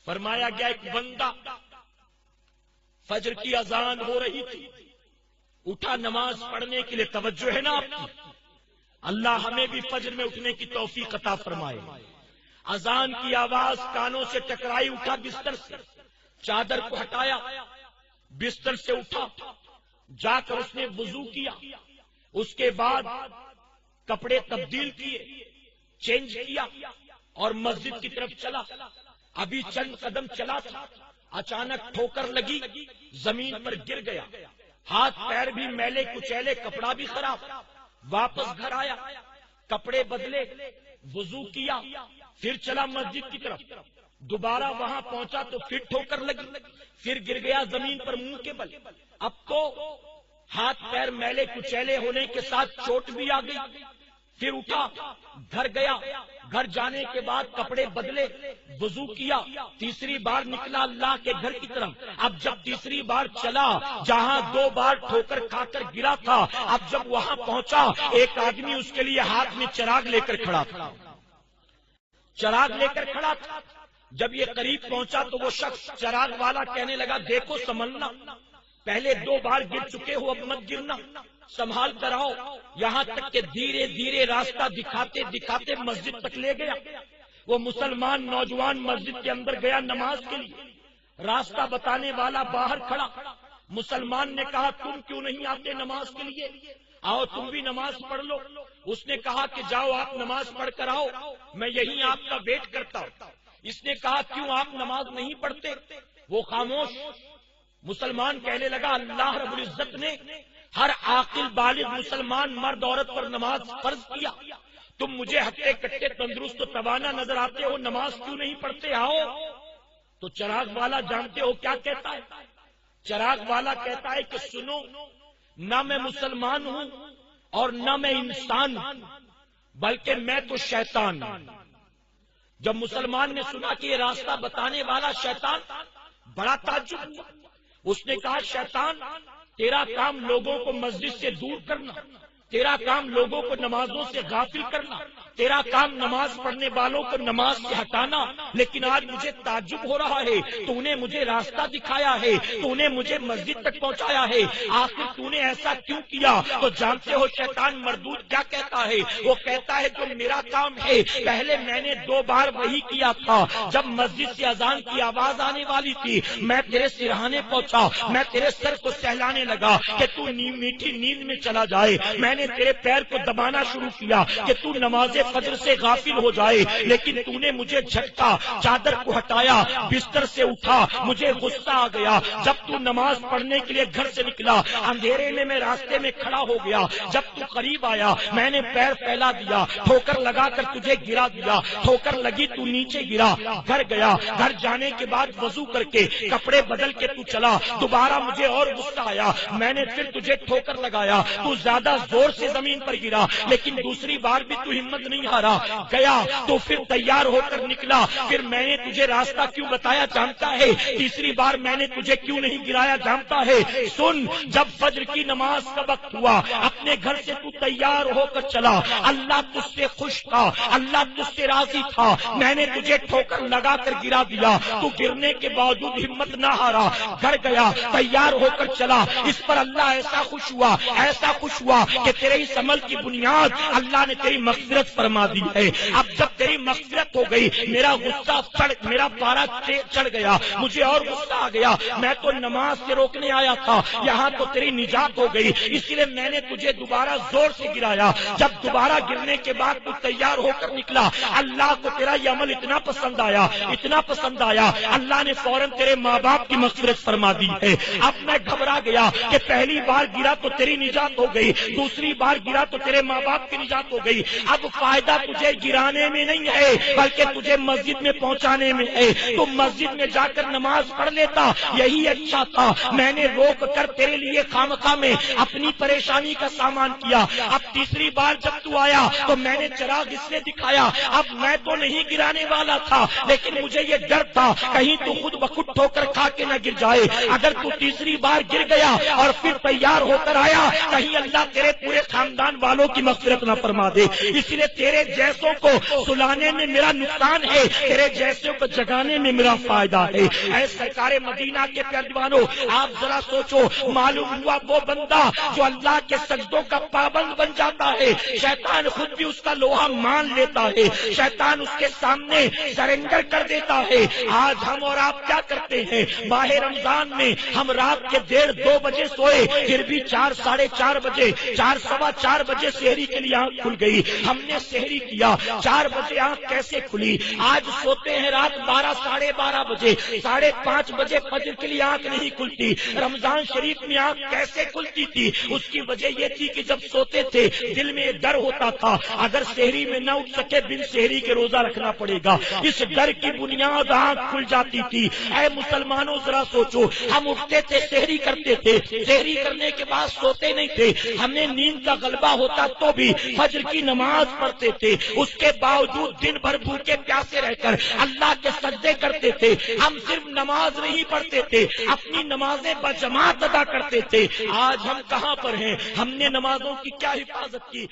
فرمایا گیا ایک بندہ فجر کی اذان ہو رہی تھی، اٹھا نماز پڑھنے کے لیے. توجہ ہے نا آپ کی؟ اللہ ہمیں بھی فجر میں اٹھنے کی توفیق عطا فرمائے. اذان کی آواز کانوں سے ٹکرائی، اٹھا بستر سے، چادر کو ہٹایا، بستر سے اٹھا، جا کر اس نے وضو کیا، اس کے بعد کپڑے تبدیل کیے، چینج کیا اور مسجد کی طرف چلا. ابھی چند قدم چلا تھا، اچانک ٹھوکر لگی، زمین پر گر گیا، ہاتھ پیر بھی میلے کچیلے، کپڑا بھی خراب. واپس گھر آیا، کپڑے بدلے، وضو کیا، پھر چلا مسجد کی طرف. دوبارہ وہاں پہنچا تو پھر ٹھوکر لگی، پھر گر گیا زمین پر منہ کے بل. اب تو ہاتھ پیر میلے کچیلے ہونے کے ساتھ چوٹ بھی آ گئی. پھر اٹھا، گھر گیا، گھر جانے کے بعد کپڑے بدلے، وضو کیا، تیسری بار نکلا اللہ کے گھر کی طرف. اب جب تیسری بار چلا، جہاں 2 بار ٹھوکر کھا کر گرا تھا، اب جب وہاں پہنچا، ایک آدمی اس کے لیے ہاتھ میں چراغ لے کر کھڑا تھا. چراغ لے کر کھڑا تھا. جب یہ قریب پہنچا تو وہ شخص چراغ والا کہنے لگا، دیکھو سنبھلنا، پہلے 2 بار گر چکے ہو، اب مت گرنا، سنبھال کر آؤ. یہاں تک کہ دھیرے دھیرے راستہ دکھاتے دکھاتے مسجد تک لے گیا. وہ مسلمان نوجوان مسجد کے اندر گیا نماز کے لیے. راستہ بتانے والا باہر کھڑا. مسلمان نے کہا، تم کیوں نہیں آتے نماز کے لیے؟ آؤ تم بھی نماز پڑھ لو. اس نے کہا کہ جاؤ آپ نماز پڑھ کر آؤ، میں یہیں آپ کا ویٹ کرتا ہوں. اس نے کہا، کیوں آپ نماز نہیں پڑھتے؟ وہ خاموش. مسلمان کہنے لگا، اللہ رب العزت نے ہر عاقل بالغ مسلمان مرد عورت پر نماز فرض کیا. تم مجھے ہٹے کٹے تندرست و توانا نظر آتے ہو، نماز کیوں نہیں پڑھتے؟ آؤ. تو چراغ والا جانتے ہو کیا کہتا ہے؟ چراغ والا کہتا ہے کہ سنو، نہ میں مسلمان ہوں اور نہ میں انسان ہوں، بلکہ میں تو شیطان ہوں. جب مسلمان نے سنا کہ یہ راستہ بتانے والا شیطان، بڑا تعجب ہوا. اس نے کہا، شیطان، تیرا کام لوگوں کو مسجد سے دور کرنا، تیرا کام لوگوں کو نمازوں سے غافل کرنا، تیرا کام نماز پڑھنے والوں کو نماز سے ہٹانا. لیکن آج مجھے تعجب ہو رہا ہے، تو نے مجھے راستہ دکھایا ہے، تو نے مجھے مسجد تک پہنچایا ہے، آخر تو نے ایسا کیوں کیا؟ تو جانتے ہو شیطان مردود کیا کہتا ہے؟ وہ کہتا ہے جو میرا کام ہے، پہلے میں نے 2 بار وہی کیا تھا. جب مسجد سے اذان کی آواز آنے والی تھی، میں تیرے سرہانے پہنچا، میں تیرے سر کو سہلانے لگا کہ تو میٹھی نیند میں چلا جائے. میں نے تیرے پیر کو دبانا شروع کیا کہ تو نماز فجر سے غافل ہو جائے، لیکن تو نے مجھے جھٹکا، چادر کو ہٹایا، بستر سے اٹھا. مجھے غصہ آ گیا. جب تو نماز پڑھنے کے لیے گھر سے نکلا، اندھیرے میں راستے میں کھڑا ہو گیا. جب تو قریب آیا، میں نے پیر پھیلا دیا، ٹھوکر لگا کر تجھے گرا دیا. ٹھوکر لگی، تو نیچے گرا. گھر گیا، گھر جانے کے بعد وضو کر کے کپڑے بدل کے تو چلا. دوبارہ مجھے اور غصہ آیا، میں نے پھر تجھے ٹھوکر لگایا. تو زیادہ زور سے زمین پر گرا، لیکن دوسری بار بھی تو ہمت نہیں ہارا. گیا تو پھر تیار ہو کر نکلا. پھر میں نے تجھے راستہ کیوں بتایا جانتا ہے؟ تیسری بار میں نے تجھے کیوں نہیں گرایا جانتا ہے؟ سن، جب فجر کی نماز کا وقت ہوا، اپنے گھر سے تو تیار ہو کر چلا. اللہ تجھ سے خوش تھا، اللہ تجھ سے راضی تھا. میں نے تجھے ٹھوکر لگا کر گرا دیا، تو گرنے کے باوجود ہمت نہ ہارا. گھر گیا، تیار ہو کر چلا. اس پر اللہ ایسا خوش ہوا، ایسا خوش ہوا کہ تیرے اس عمل کی بنیاد اللہ نے تیری مغفرت فرما دی ہے. اب جب تیری مغفرت ہو گئی، میرا غصہ میرا پارا چڑھ گیا، مجھے اور غصہ آ گیا. میں تو نماز سے روکنے آیا تھا، یہاں تو تیری نجات ہو گئی، اس لیے میں نے تجھے دوبارہ زور سے گرایا. جب دوبارہ گرنے کے بعد تو تیار ہو کر نکلا. اللہ کو تیرا یہ عمل اتنا پسند آیا، اتنا پسند آیا، اللہ نے فوراً تیرے ماں باپ کی مغفرت فرما دی ہے. اب میں گھبرا گیا کہ پہلی بار گرا تو تیری نجات ہو گئی، دوسری بار گرا تو تیرے ماں باپ کی نجات ہو گئی. اب فائدہ تجھے گرانے میں نہیں ہے، بلکہ تجھے مسجد میں پہنچانے میں ہے. تو مسجد میں جا کر نماز پڑھ لیتا، یہی اچھا تھا. میں نے روک کر تیرے لیے خامخواہ میں اپنی پریشانی کا سامان کیا. اب تیسری بار جب تو آیا تو میں نے چراغ اس لیے دکھایا. اب میں تو نہیں گرانے والا تھا، لیکن مجھے یہ ڈر تھا کہیں تو خود بخود ٹھوکر کھا کے نہ گر جائے. اگر تو تیسری بار گر گیا اور پھر تیار ہو کر آیا، کہیں اللہ تیرے پورے تیرے خاندان والوں کی مغفرت نہ فرما دے، اس لیے تیرے جیسوں کو سلانے میں میرا نقصان ہے، تیرے جیسوں کو جگانے میں میرا فائدہ ہے۔ اے سرکار مدینہ کے پیروانوں، آپ ذرا سوچو، معلوم ہوا وہ بندہ جو اللہ کے سجدوں کا پابند بن جاتا ہے، شیطان خود بھی اس کا لوہا مان لیتا ہے، شیطان اس کے سامنے سرنڈر کر دیتا ہے۔ آج ہم اور آپ کیا کرتے ہیں؟ ماہ رمضان میں ہم رات کے 1:30-2 بجے سوئے، پھر بھی 4 ساڑھے 4 بجے 4 سوا 4 بجے سحری کے لیے آنکھ کھل گئی، ہم نے سحری کیا، 4 بجے آنکھ کیسے کھلی؟ آج سوتے ہیں رات 12 ساڑھے 12 بجے، 5:30 بجے فجر کے لیے آنکھ نہیں کھلتی۔ رمضان شریف میں آنکھ کیسے کھلتی تھی؟ اس کی وجہ یہ تھی کہ جب سوتے تھے دل میں ڈر ہوتا تھا، اگر سحری میں نہ اٹھ سکے بن سحری کے روزہ رکھنا پڑے گا، اس ڈر کی بنیاد آنکھ کھل جاتی تھی۔ اے مسلمانوں ذرا سوچو، ہم اٹھتے تھے سحری کرتے تھے، سحری کرنے کے بعد سوتے نہیں تھے، ہمیں نیند کا غلبہ ہوتا تو بھی فجر کی نماز پڑھتے تھے، اس کے باوجود دن بھر بھوکے پیاسے رہ کر اللہ کے سجدے کرتے تھے۔ ہم صرف نماز نہیں پڑھتے تھے، اپنی نمازیں بجماعت ادا کرتے تھے۔ آج ہم کہاں پر ہیں؟ ہم نے نمازوں کی کیا حفاظت کی؟